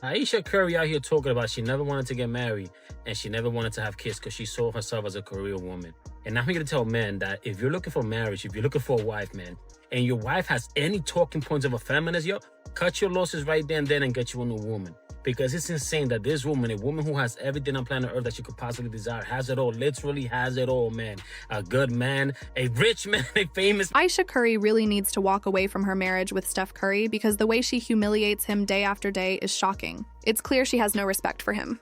Ayesha Curry out here talking about she never wanted to get married and she never wanted to have kids because she saw herself as a career woman. And I'm here to tell men that if you're looking for marriage, if you're looking for a wife, man, and your wife has any talking points of a feminist, yo, cut your losses right there and then and get you a new woman. Because it's insane that this woman, a woman who has everything on planet Earth that she could possibly desire, has it all, literally has it all, man. A good man, a rich man, a famous... Ayesha Curry really needs to walk away from her marriage with Steph Curry because the way she humiliates him day after day is shocking. It's clear she has no respect for him.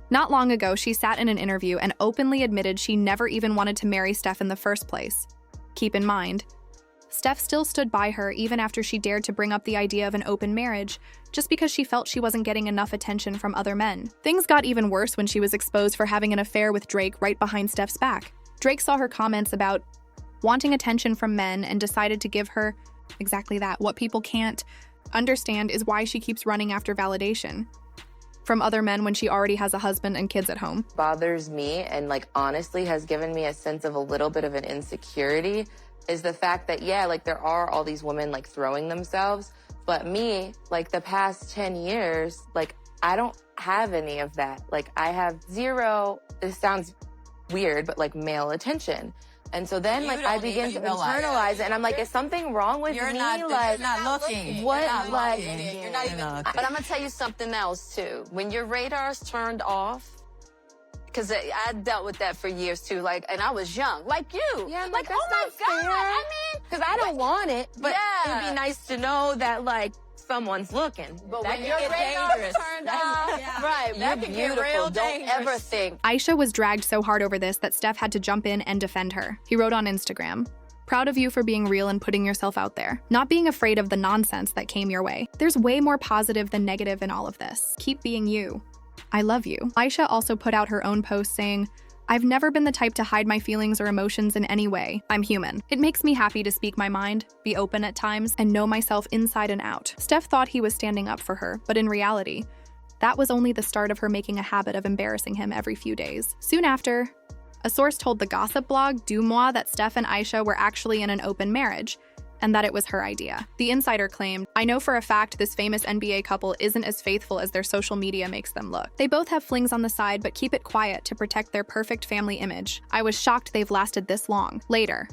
Not long ago, she sat in an interview and openly admitted she never even wanted to marry Steph in the first place. Keep in mind, Steph still stood by her even after she dared to bring up the idea of an open marriage, just because she felt she wasn't getting enough attention from other men. Things got even worse when she was exposed for having an affair with Drake right behind Steph's back. Drake saw her comments about wanting attention from men and decided to give her exactly that. What people can't understand is why she keeps running after validation from other men when she already has a husband and kids at home. Bothers me and honestly has given me a sense of a little bit of an insecurity is the fact that, yeah, there are all these women throwing themselves, but me, the past 10 years, I don't have any of that. I have zero, this sounds weird, but male attention. And so then I begin to internalize it and I'm like, is something wrong with me? You're not looking. What, You're not even looking. But I'm gonna tell you something else too. When your radar's turned off, because I dealt with that for years too, and I was young, like you. Yeah, oh my God, I mean. Because I don't want it, but Yeah. it'd be nice to know that someone's looking. But that when your radar's turned off, right, that can get real dangerous. Don't ever think. Ayesha was dragged so hard over this that Steph had to jump in and defend her. He wrote on Instagram, "Proud of you for being real and putting yourself out there. Not being afraid of the nonsense that came your way. There's way more positive than negative in all of this. Keep being you. I love you." Ayesha also put out her own post saying, "I've never been the type to hide my feelings or emotions in any way. I'm human. It makes me happy to speak my mind, be open at times, and know myself inside and out." Steph thought he was standing up for her, but in reality, that was only the start of her making a habit of embarrassing him every few days. Soon after, a source told the gossip blog Du Moi that Steph and Ayesha were actually in an open marriage, and that it was her idea. The insider claimed, "I know for a fact this famous NBA couple isn't as faithful as their social media makes them look. They both have flings on the side but keep it quiet to protect their perfect family image. I was shocked they've lasted this long." Later,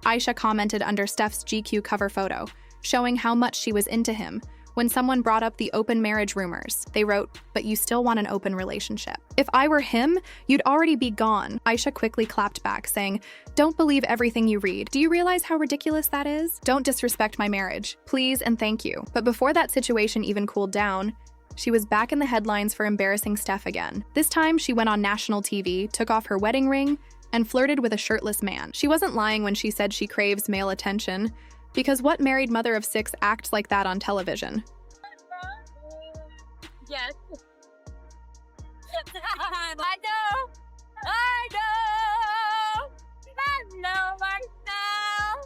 Ayesha commented under Steph's GQ cover photo, showing how much she was into him. When someone brought up the open marriage rumors, they wrote, "But you still want an open relationship. If I were him, you'd already be gone." Ayesha quickly clapped back, saying, "Don't believe everything you read. Do you realize how ridiculous that is? Don't disrespect my marriage. Please and thank you." But before that situation even cooled down, she was back in the headlines for embarrassing Steph again. This time, she went on national TV, took off her wedding ring, and flirted with a shirtless man. She wasn't lying when she said she craves male attention, because what married mother of 6 acts like that on television? Yes. I know. I know. I know myself.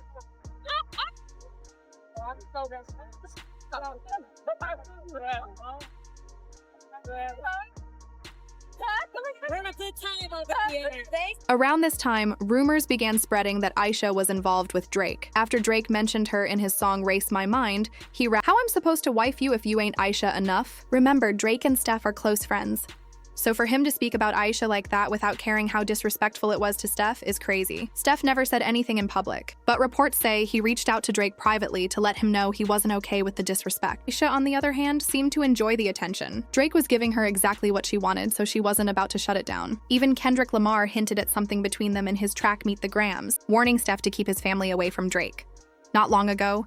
Around this time, rumors began spreading that Ayesha was involved with Drake. After Drake mentioned her in his song Race My Mind, he rapped, "How I'm supposed to wife you if you ain't Ayesha enough?" Remember, Drake and Steph are close friends. So for him to speak about Ayesha like that without caring how disrespectful it was to Steph is crazy. Steph never said anything in public, but reports say he reached out to Drake privately to let him know he wasn't okay with the disrespect. Ayesha, on the other hand, seemed to enjoy the attention. Drake was giving her exactly what she wanted, so she wasn't about to shut it down. Even Kendrick Lamar hinted at something between them in his track Meet the Grams, warning Steph to keep his family away from Drake. Not long ago,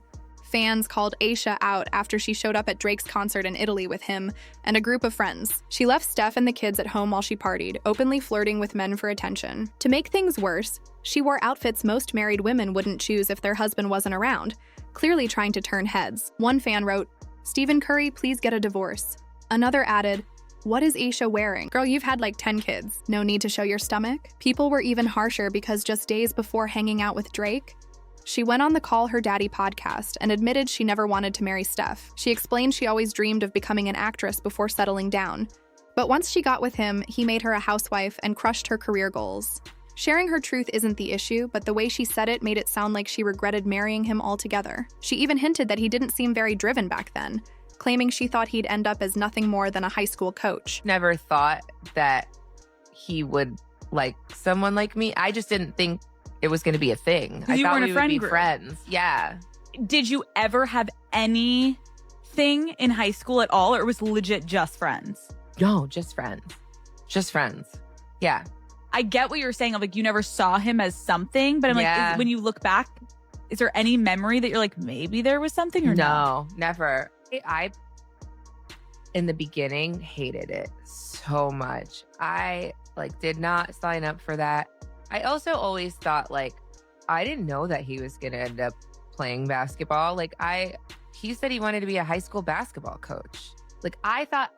fans called Ayesha out after she showed up at Drake's concert in Italy with him and a group of friends. She left Steph and the kids at home while she partied, openly flirting with men for attention. To make things worse, she wore outfits most married women wouldn't choose if their husband wasn't around, clearly trying to turn heads. One fan wrote, "Stephen Curry, please get a divorce." Another added, "What is Ayesha wearing? Girl, you've had 10 kids. No need to show your stomach." People were even harsher because just days before hanging out with Drake, she went on the Call Her Daddy podcast and admitted she never wanted to marry Steph. She explained she always dreamed of becoming an actress before settling down. But once she got with him, he made her a housewife and crushed her career goals. Sharing her truth isn't the issue, but the way she said it made it sound like she regretted marrying him altogether. She even hinted that he didn't seem very driven back then, claiming she thought he'd end up as nothing more than a high school coach. Never thought that he would like someone like me. I just didn't think it was going to be a thing. I You thought weren't we a would friend be group. friends. Yeah. Did you ever have anything in high school at all, or it was legit just friends? No, just friends. Just friends. Yeah. I get what you're saying of like you never saw him as something, but I'm Yeah. like, when you look back, is there any memory that you're like, maybe there was something or No, never. I, in the beginning, hated it so much. I like did not sign up for that. I also always thought like, I didn't know that he was going to end up playing basketball. Like he said he wanted to be a high school basketball coach. Like I thought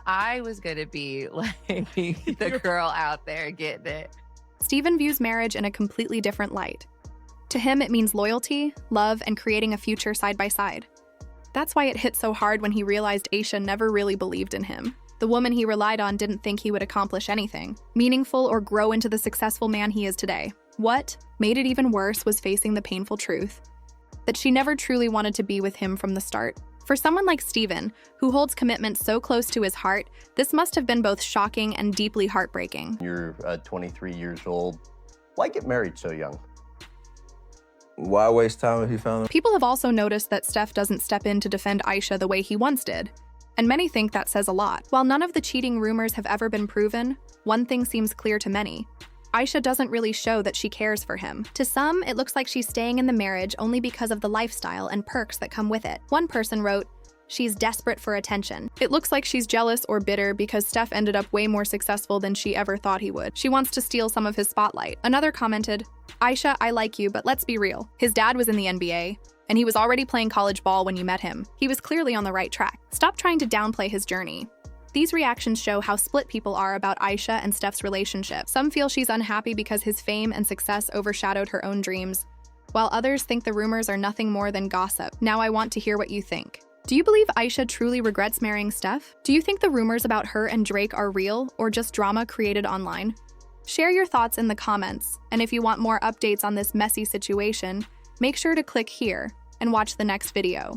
I was going to be like the girl out there getting it. Steven views marriage in a completely different light. To him, it means loyalty, love, and creating a future side by side. That's why it hit so hard when he realized Ayesha never really believed in him. The woman he relied on didn't think he would accomplish anything meaningful or grow into the successful man he is today. What made it even worse was facing the painful truth that she never truly wanted to be with him from the start. For someone like Steven, who holds commitment so close to his heart, this must have been both shocking and deeply heartbreaking. You're 23 years old. Why get married so young? Why waste time if you found them? People have also noticed that Steph doesn't step in to defend Ayesha the way he once did, and many think that says a lot. While none of the cheating rumors have ever been proven, one thing seems clear to many. Ayesha doesn't really show that she cares for him. To some, it looks like she's staying in the marriage only because of the lifestyle and perks that come with it. One person wrote, "She's desperate for attention." It looks like she's jealous or bitter because Steph ended up way more successful than she ever thought he would. She wants to steal some of his spotlight. Another commented, "Ayesha, I like you, but let's be real. His dad was in the NBA, and he was already playing college ball when you met him. He was clearly on the right track. Stop trying to downplay his journey." These reactions show how split people are about Ayesha and Steph's relationship. Some feel she's unhappy because his fame and success overshadowed her own dreams, while others think the rumors are nothing more than gossip. Now I want to hear what you think. Do you believe Ayesha truly regrets marrying Steph? Do you think the rumors about her and Drake are real or just drama created online? Share your thoughts in the comments, and if you want more updates on this messy situation, make sure to click here and watch the next video.